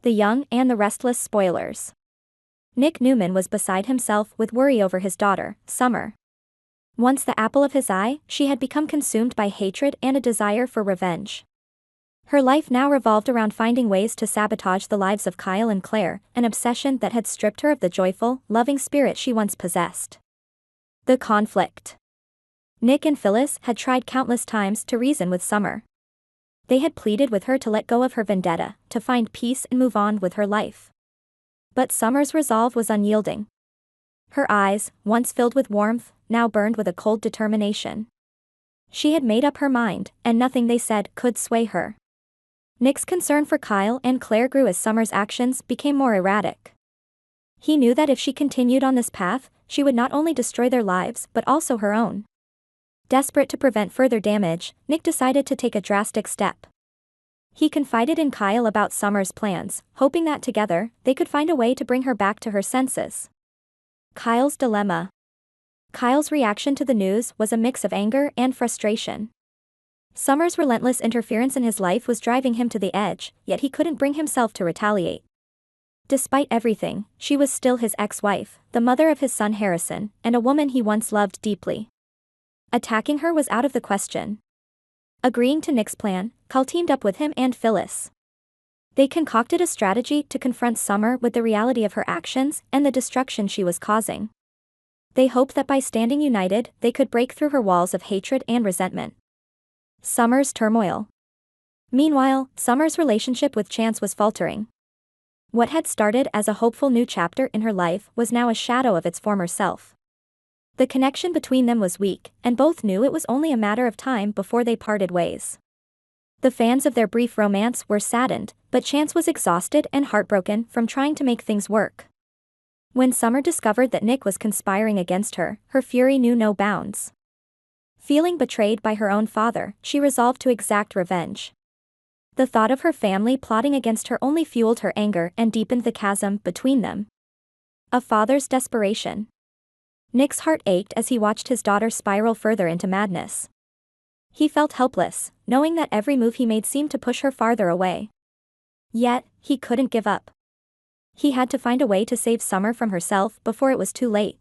the young and the restless spoilers. Nick Newman was beside himself with worry over his daughter, Summer. Once the apple of his eye, she had become consumed by hatred and a desire for revenge. Her life now revolved around finding ways to sabotage the lives of Kyle and Claire, an obsession that had stripped her of the joyful, loving spirit she once possessed. The conflict. Nick and Phyllis had tried countless times to reason with Summer. They had pleaded with her to let go of her vendetta, to find peace and move on with her life. But Summer's resolve was unyielding. Her eyes, once filled with warmth, now burned with a cold determination. She had made up her mind, and nothing they said could sway her. Nick's concern for Kyle and Claire grew as Summer's actions became more erratic. He knew that if she continued on this path, she would not only destroy their lives but also her own. Desperate to prevent further damage, Nick decided to take a drastic step. He confided in Kyle about Summer's plans, hoping that together, they could find a way to bring her back to her senses. Kyle's dilemma. Kyle's reaction to the news was a mix of anger and frustration. Summer's relentless interference in his life was driving him to the edge, yet he couldn't bring himself to retaliate. Despite everything, she was still his ex-wife, the mother of his son Harrison, and a woman he once loved deeply. Attacking her was out of the question. Agreeing to Nick's plan, Kyle teamed up with him and Phyllis. They concocted a strategy to confront Summer with the reality of her actions and the destruction she was causing. They hoped that by standing united, they could break through her walls of hatred and resentment. Summer's turmoil. Meanwhile, Summer's relationship with Chance was faltering. What had started as a hopeful new chapter in her life was now a shadow of its former self. The connection between them was weak, and both knew it was only a matter of time before they parted ways. The fans of their brief romance were saddened, but Chance was exhausted and heartbroken from trying to make things work. When Summer discovered that Nick was conspiring against her, her fury knew no bounds. Feeling betrayed by her own father, she resolved to exact revenge. The thought of her family plotting against her only fueled her anger and deepened the chasm between them. A father's desperation. Nick's heart ached as he watched his daughter spiral further into madness. He felt helpless, knowing that every move he made seemed to push her farther away. Yet, he couldn't give up. He had to find a way to save Summer from herself before it was too late.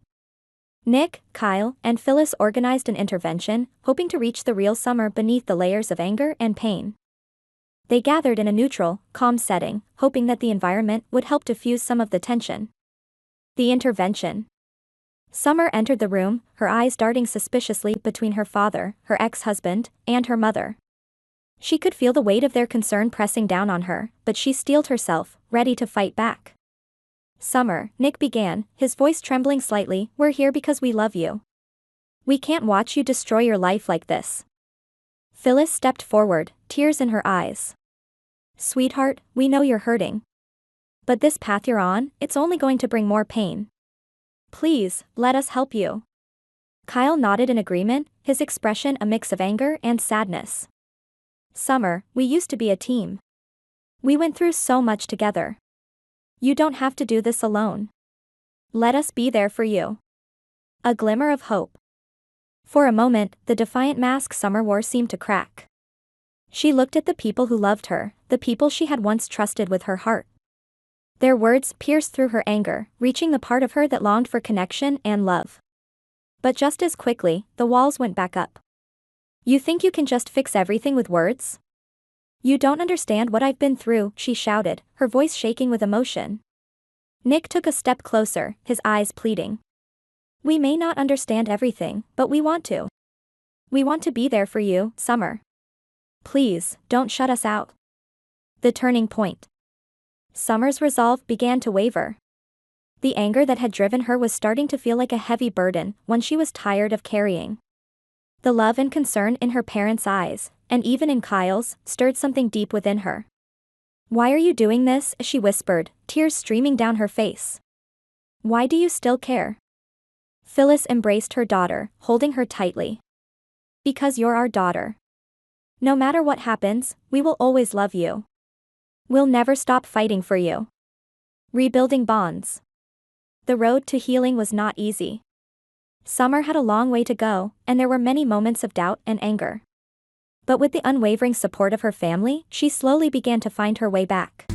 Nick, Kyle, and Phyllis organized an intervention, hoping to reach the real Summer beneath the layers of anger and pain. They gathered in a neutral, calm setting, hoping that the environment would help diffuse some of the tension. The intervention. Summer entered the room, her eyes darting suspiciously between her father, her ex-husband, and her mother. She could feel the weight of their concern pressing down on her, but she steeled herself, ready to fight back. Summer, Nick began, his voice trembling slightly, "We're here because we love you. We can't watch you destroy your life like this." Phyllis stepped forward, tears in her eyes. "Sweetheart, we know you're hurting. But this path you're on, it's only going to bring more pain. Please, let us help you." Kyle nodded in agreement, his expression a mix of anger and sadness. "Summer, we used to be a team. We went through so much together. You don't have to do this alone. Let us be there for you." A glimmer of hope. For a moment, the defiant mask Summer wore seemed to crack. She looked at the people who loved her, the people she had once trusted with her heart. Their words pierced through her anger, reaching the part of her that longed for connection and love. But just as quickly, the walls went back up. "You think you can just fix everything with words? You don't understand what I've been through," she shouted, her voice shaking with emotion. Nick took a step closer, his eyes pleading. "We may not understand everything, but we want to. We want to be there for you, Summer. Please, don't shut us out." The turning point. Summer's resolve began to waver. The anger that had driven her was starting to feel like a heavy burden, one she was tired of carrying. The love and concern in her parents' eyes, and even in Kyle's, stirred something deep within her. "Why are you doing this?" she whispered, tears streaming down her face. "Why do you still care?" Phyllis embraced her daughter, holding her tightly. "Because you're our daughter. No matter what happens, we will always love you. We'll never stop fighting for you." Rebuilding bonds. The road to healing was not easy. Summer had a long way to go, and there were many moments of doubt and anger. But with the unwavering support of her family, she slowly began to find her way back.